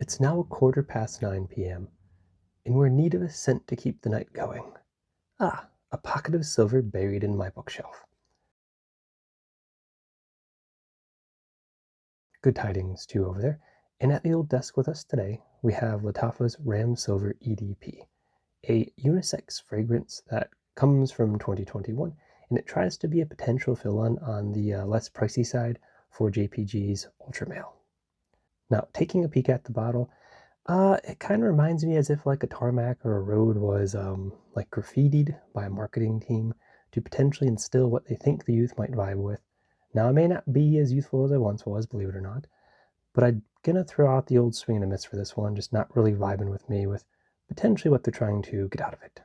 It's now 9:15 p.m., and we're in need of a scent to keep the night going. Ah, a pocket of silver buried in my bookshelf. Good tidings, too, over there. And at the old desk with us today, we have Lattafa's Ramz Silver EDP, a unisex fragrance that comes from 2021, and it tries to be a potential fill-in on the less pricey side for JPG's Ultra Male. Now, taking a peek at the bottle, it kind of reminds me as if like a tarmac or a road was like graffitied by a marketing team to potentially instill what they think the youth might vibe with. Now, I may not be as youthful as I once was, believe it or not, but I'm gonna throw out the old swing and a miss for this one, just not really vibing with me with potentially what they're trying to get out of it.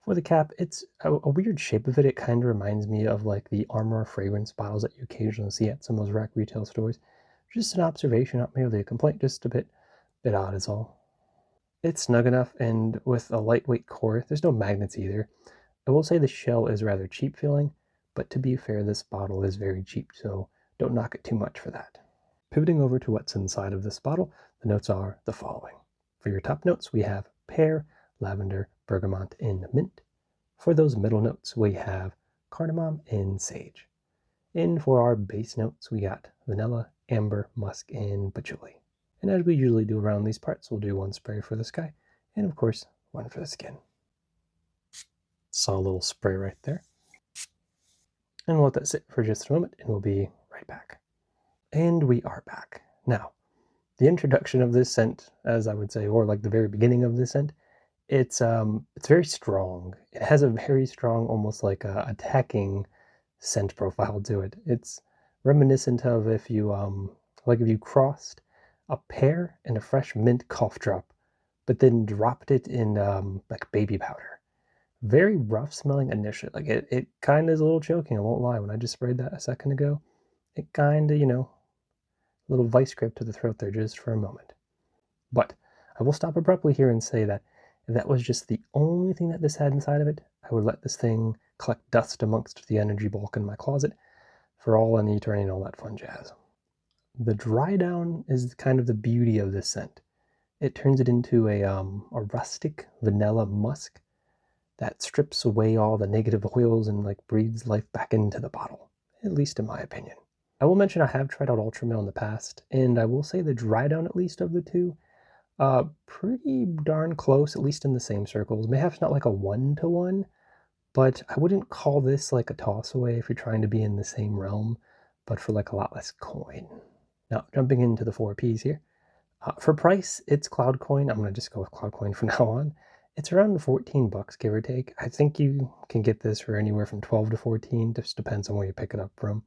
For the cap, it's a weird shape of it. It kind of reminds me of like the Armor fragrance bottles that you occasionally see at some of those rack retail stores. Just an observation, not merely a complaint, just a bit odd is all. It's snug enough, and with a lightweight core, there's no magnets either. I will say the shell is rather cheap feeling, but to be fair, this bottle is very cheap, so don't knock it too much for that. Pivoting over to what's inside of this bottle, the notes are the following. For your top notes, we have pear, lavender, bergamot, and mint. For those middle notes, we have cardamom and sage. And for our base notes, we got vanilla, amber, musk, and patchouli. And as we usually do around these parts, we'll do one spray for the sky, and of course, one for the skin. Saw a little spray right there. And we'll let that sit for just a moment, and we'll be right back. And we are back. Now, the introduction of this scent, as I would say, or like the very beginning of this scent, it's very strong. It has a very strong, almost like a attacking scent profile to it. It's reminiscent of if you if you crossed a pear and a fresh mint cough drop, but then dropped it in like baby powder. Very rough smelling initially. Like it kind of is a little choking, I won't lie. When I just sprayed that a second ago, it kind of, a little vice grip to the throat there just for a moment. But I will stop abruptly here and say that if that was just the only thing that this had inside of it, I would let this thing collect dust amongst the energy bulk in my closet for all an eternity and all that fun jazz. The dry down is kind of the beauty of this scent. It turns it into a rustic vanilla musk that strips away all the negative oils and like breathes life back into the bottle, at least in my opinion. I will mention I have tried out Ultra Male in the past, and I will say the dry down at least of the two, pretty darn close, at least in the same circles. Mayhaps not like a 1-to-1, but I wouldn't call this like a toss away if you're trying to be in the same realm, but for like a lot less coin. Now, jumping into the 4Ps here. For price, it's Cloudcoin. I'm going to just go with Cloudcoin from now on. It's around 14 bucks, give or take. I think you can get this for anywhere from 12 to 14, just depends on where you pick it up from.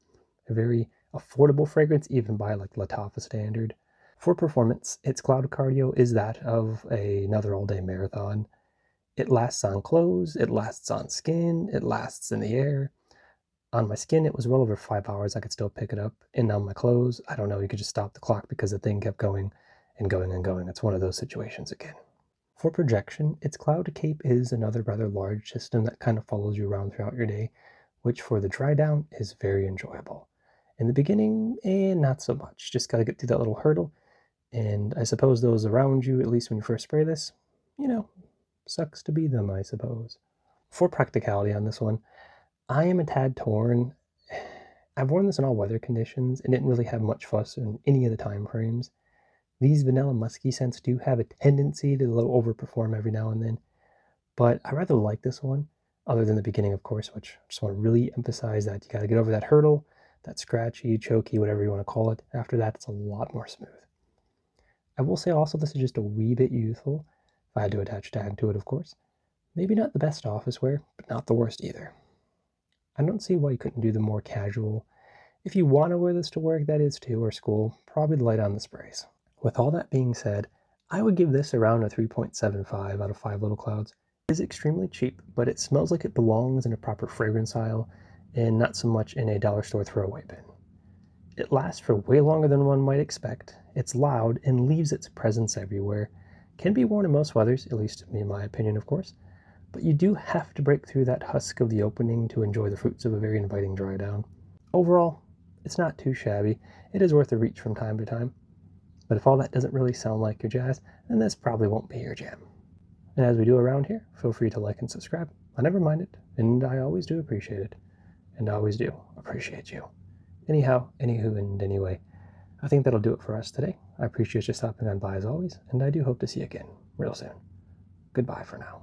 A very affordable fragrance, even by like Lattafa standard. For performance, its cloud cardio is that of another all-day marathon. It lasts on clothes, it lasts on skin, it lasts in the air. On my skin, it was well over 5 hours. I could still pick it up. And on my clothes, I don't know, you could just stop the clock because the thing kept going and going and going. It's one of those situations again. For projection, its cloud cape is another rather large system that kind of follows you around throughout your day, which for the dry down is very enjoyable. In the beginning, not so much. Just got to get through that little hurdle. And I suppose those around you, at least when you first spray this, sucks to be them, I suppose. For practicality on this one, I am a tad torn. I've worn this in all weather conditions and didn't really have much fuss in any of the time frames. These vanilla musky scents do have a tendency to a little overperform every now and then, but I rather like this one, other than the beginning, of course, which I just want to really emphasize that you got to get over that hurdle, that scratchy, choky, whatever you want to call it. After that, it's a lot more smooth. I will say also this is just a wee bit youthful, if I had to attach a tag to it, of course. Maybe not the best office wear, but not the worst either. I don't see why you couldn't do the more casual. If you want to wear this to work, that is too, or school, probably light on the sprays. With all that being said, I would give this around a 3.75 out of 5 little clouds. It is extremely cheap, but it smells like it belongs in a proper fragrance aisle and not so much in a dollar store throwaway bin. It lasts for way longer than one might expect. It's loud and leaves its presence everywhere. Can be worn in most weathers, at least in my opinion, of course. But you do have to break through that husk of the opening to enjoy the fruits of a very inviting dry down. Overall, it's not too shabby. It is worth a reach from time to time. But if all that doesn't really sound like your jazz, then this probably won't be your jam. And as we do around here, feel free to like and subscribe. I never mind it, and I always do appreciate it. And I always do appreciate you. Anyhow, anywho, and anyway, I think that'll do it for us today. I appreciate you stopping on by as always, and I do hope to see you again real soon. Goodbye for now.